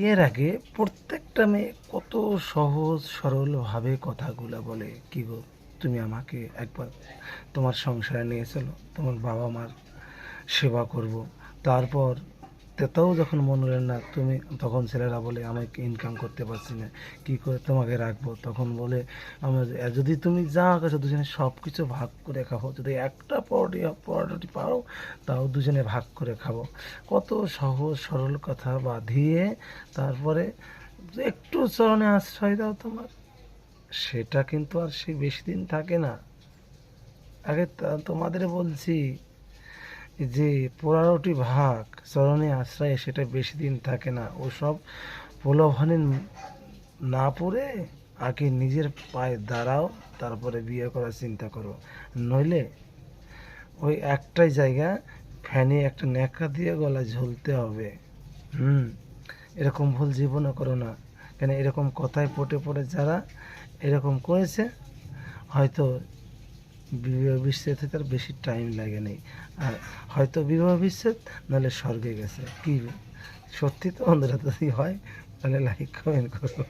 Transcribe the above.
এর আগে প্রত্যেকটা মেয়ে কত সহজ সরলভাবে কথাগুলো বলে, কি গো তুমি আমাকে একবার তোমার সংসারে নিয়ে চলো, তোমার বাবা মার সেবা করব। তারপর তেতাও যখন মনে হলেন না তুমি, তখন ছেলেরা বলে আমাকে ইনকাম করতে পারছি না, কি করে তোমাকে রাখবো, তখন বলে আমার যদি তুমি যা কাছে দুজনে সব কিছু ভাগ করে খাবো, যদি একটা পরোটি পাও তাও দুজনে ভাগ করে খাবো। কত সহজ সরল কথা বাঁধিয়ে তারপরে একটু চরণে আশ্রয় দাও তোমার, সেটা কিন্তু আর সে বেশি দিন থাকে না। আগে তোমাদের বলছি যে 15টি ভাগ চরণে আশ্রয়ে সেটা বেশি দিন থাকে না। ওসব প্রলোভনে না পড়ে আগে নিজের পায়ে দাঁড়াও, তারপরে বিয়ে করার চিন্তা করো। নইলে ওই একটাই জায়গা, ফ্যানে একটা ন্যাকা দিয়ে গলায় ঝুলতে হবে। হুম, এরকম ভুল জীবনে করো না। কেন এরকম কথায় পটে পড়ে যারা এরকম করেছে, হয়তো বিবাহ বিচ্ছেদ হতে আর বেশি টাইম লাগে নেই, আর হয়তো বিবাহ বিচ্ছেদ নাহলে স্বর্গে গেছে। কি সত্যি তো বন্ধুরা? যদি হয় তাহলে লাইক কমেন্ট করো।